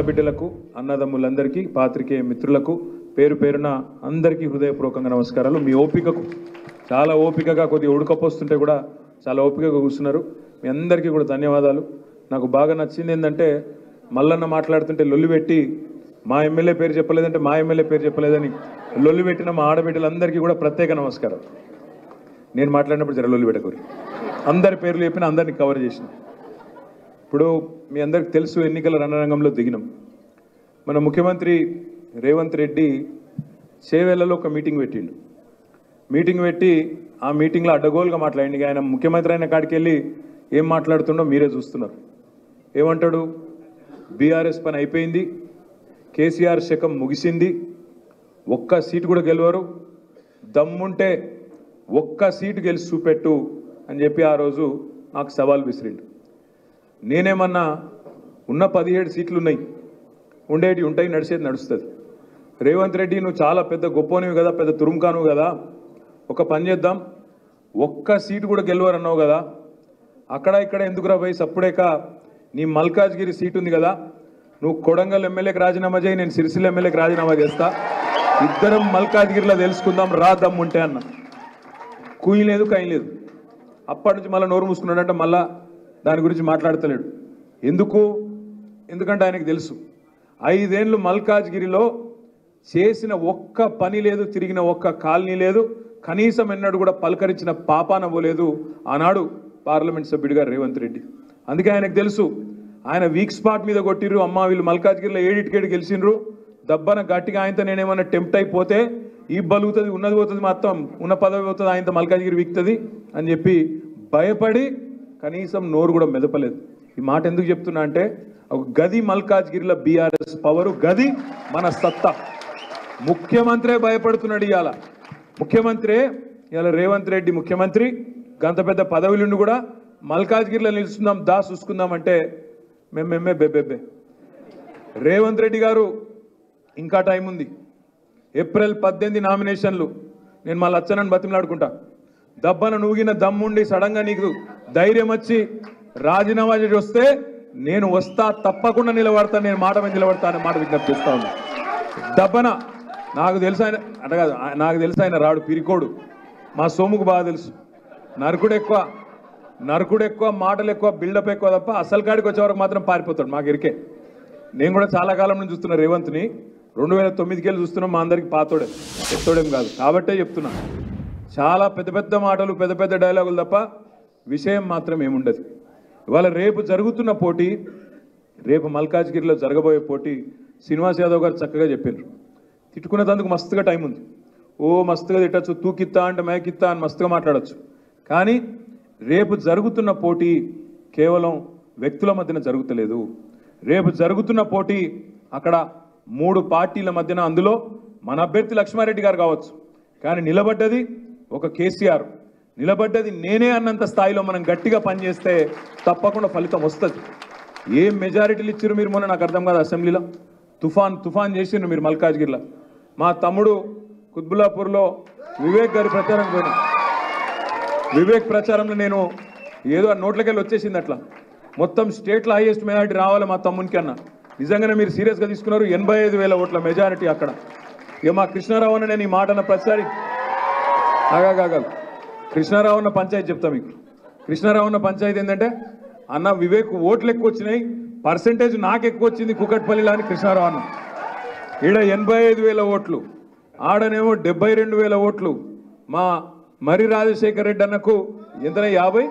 బిడ్డలకు అన్నదమ్ములందరికీ పాత్రికేయ మిత్రులకు పేరు పేరున అందరికీ హృదయపూర్వకంగా నమస్కారాలు. మీ ఓపికకు చాలా ఓపికగా కొద్దిగా ఉడకపోస్తుంటే కూడా చాలా ఓపికగా కూర్చున్నారు. మీ అందరికీ కూడా ధన్యవాదాలు. నాకు బాగా నచ్చింది ఏంటంటే మల్లన్న మాట్లాడుతుంటే లొల్లి పెట్టి మా ఎమ్మెల్యే పేరు చెప్పలేదంటే మా ఎమ్మెల్యే పేరు చెప్పలేదని లొల్లి పెట్టిన మా ఆడబిడ్డలందరికీ కూడా ప్రత్యేక నమస్కారం. నేను మాట్లాడినప్పుడు జర లొల్లి పెట్టకూరి అందరి పేర్లు చెప్పిన అందరినీ కవర్ చేసిన. ఇప్పుడు మీ అందరికి తెలుసు ఎన్నికల రణరంగంలో దిగినాం. మన ముఖ్యమంత్రి రేవంత్ రెడ్డి చేవేళ్లలో ఒక మీటింగ్ పెట్టిండు. మీటింగ్ పెట్టి ఆ మీటింగ్లో అడ్డగోలుగా మాట్లాడింది. ఆయన ముఖ్యమంత్రి అయిన కాడికి వెళ్ళి ఏం మాట్లాడుతుండో మీరే చూస్తున్నారు. ఏమంటాడు? బీఆర్ఎస్ పని అయిపోయింది, కేసీఆర్ శకం ముగిసింది, ఒక్క సీటు కూడా గెలవరు, దమ్ముంటే ఒక్క సీటు గెలిచి చూపెట్టు అని చెప్పి ఆ రోజు నాకు సవాల్ విసిరిండు. నేనేమన్నా ఉన్న 17 సీట్లు ఉన్నాయి, ఉండేటి ఉంటాయి, నడిచేది నడుస్తుంది. రేవంత్ రెడ్డి నువ్వు చాలా పెద్ద గొప్పనివి కదా, పెద్ద తురుంకాను కదా, ఒక పని చేద్దాం, ఒక్క సీటు కూడా గెలవరన్నావు కదా, అక్కడ ఇక్కడ ఎందుకురా పోయి సప్పుడేక నీ మల్కాజ్గిరి సీటు ఉంది కదా, నువ్వు కొడంగల్ ఎమ్మెల్యేకి రాజీనామా చేయి, నేను సిరిసిల్ల ఎమ్మెల్యేకి రాజీనామా చేస్తా, ఇద్దరం మల్కాజ్గిరిలో తెలుసుకుందాం రా దమ్ముంటే అన్న. కూయి లేదు కాయి లేదు. అప్పటి నుంచి మళ్ళీ నోరు మూసుకున్నాడంటే మళ్ళా దాని గురించి మాట్లాడతలేడు. ఎందుకంటే ఆయనకు తెలుసు 5 ఏళ్ళు మల్కాజ్గిరిలో చేసిన ఒక్క పని లేదు, తిరిగిన ఒక్క కాలనీ లేదు, కనీసం ఎన్నడూ కూడా పలకరించిన పాపాన పోలేదు ఆనాడు పార్లమెంట్ సభ్యుడిగా రేవంత్ రెడ్డి. అందుకే ఆయనకు తెలుసు ఆయన వీక్ స్పాట్ మీద కొట్టిర్రు. అమ్మ వీళ్ళు మల్కాజ్గిరిలో 7 గెలిచిండ్రు, దబ్బన గట్టిగా ఆయనతో నేనేమన్నా టెంప్ట్ అయిపోతే ఈ బలుగుతుంది, ఉన్నది పోతుంది, మొత్తం ఉన్న పదవి పోతుంది, ఆయనతో మల్కాజ్గిరి వీక్తుంది అని చెప్పి భయపడి కనీసం నోరు కూడా మెదపలేదు. ఈ మాట ఎందుకు చెప్తున్నా అంటే ఒక గది మల్కాజ్గిరిలో బీఆర్ఎస్ పవరు, గది మన సత్తా. ముఖ్యమంత్రే భయపడుతున్నాడు ఇవాళ. ముఖ్యమంత్రే ఇవాళ రేవంత్ రెడ్డి ముఖ్యమంత్రి గంత పెద్ద పదవులుండి కూడా మల్కాజ్గిరిలో నిలుస్తుందాం దా చూసుకుందామంటే మేమే బెబ్బెబ్బే. రేవంత్ రెడ్డి గారు ఇంకా టైం ఉంది. ఏప్రిల్ 18 నామినేషన్లు. నేను మళ్ళీ వచ్చానని బతిమలాడుకుంటా. దబ్బన నూగిన దమ్ముండి సడన్గా నీకు ధైర్యం వచ్చి రాజీనామా చేసి వస్తే నేను వస్తా, తప్పకుండా నిలబడతాను, నేను మాట మీద నిలబడతా అనే మాట విజ్ఞప్తి చేస్తా ఉన్నా. దబ్బన నాకు తెలుసు ఆయన అంటే కాదు, నాకు తెలుసు ఆయన రాడు, పిరికోడు. మా సోముకు బాగా తెలుసు. నరకుడు ఎక్కువ, మాటలు ఎక్కువ, బిల్డప్ ఎక్కువ తప్ప అసలు కాడికి వచ్చే వరకు మాత్రం పారిపోతాడు. మాకు ఇరికే. నేను కూడా చాలా కాలం నుంచి చూస్తున్నా రేవంత్ని. 2009కి వెళ్ళి చూస్తున్నాం. మా అందరికి పాతోడే, ఎత్తోడేం కాదు. కాబట్టే చెప్తున్నా, చాలా పెద్ద పెద్ద మాటలు, పెద్ద పెద్ద డైలాగులు తప్ప విషయం మాత్రం ఏముండదు. ఇవాళ రేపు జరుగుతున్న పోటీ, రేపు మల్కాజ్గిరిలో జరగబోయే పోటీ శ్రీనివాస్ యాదవ్ గారు చక్కగా చెప్పారు. తిట్టుకునేందుకు మస్తుగా టైం ఉంది. మస్తుగా తిట్టచ్చు, తూకిత్తా అంటే మేకిత్తా అని మస్తుగా మాట్లాడచ్చు. కానీ రేపు జరుగుతున్న పోటీ కేవలం వ్యక్తుల మధ్యన జరుగుతలేదు. రేపు జరుగుతున్న పోటీ అక్కడ 3 పార్టీల మధ్యన. అందులో మన అభ్యర్థి లక్ష్మారెడ్డి గారు కావచ్చు, కానీ నిలబడ్డది ఒక కేసీఆర్, నిలబడ్డది నేనే అన్నంత స్థాయిలో మనం గట్టిగా పనిచేస్తే తప్పకుండా ఫలితం వస్తుంది. ఏం మెజారిటీలు ఇచ్చారు మీరు మొన్న నాకు అర్థం కాదు. అసెంబ్లీలో తుఫాన్ చేసిండ్రు మీరు మల్కాజ్గిరిలో. మా తమ్ముడు కుత్బుల్లాపూర్లో వివేక్ గారి ప్రచారం పోయినా. వివేక్ ప్రచారంలో నేను ఏదో నోట్లకెళ్ళి వచ్చేసింది అట్లా. మొత్తం స్టేట్లో హైయెస్ట్ మెజారిటీ రావాలి మా తమ్మునికి అన్న. నిజంగానే మీరు సీరియస్గా తీసుకున్నారు. 85,000 ఓట్ల మెజారిటీ అక్కడ. ఇక మా కృష్ణారావు అన్న నేను ఈ మాట అన్న ప్రతిసారి ఆగాగాగాలి. కృష్ణారావు అన్న పంచాయతీ చెప్తా మీకు. కృష్ణారావు అన్న పంచాయతీ ఏంటంటే, అన్న వివేక్ ఓట్లు ఎక్కువ వచ్చినాయి, పర్సెంటేజ్ నాకు ఎక్కువ వచ్చింది కుకట్పల్లిలో అని కృష్ణారావు అన్న. ఈడ 85,000 ఓట్లు, ఆడనేమో 72,000 ఓట్లు. మా మరి రాజశేఖర్ రెడ్డి అన్నకు ఎంత 50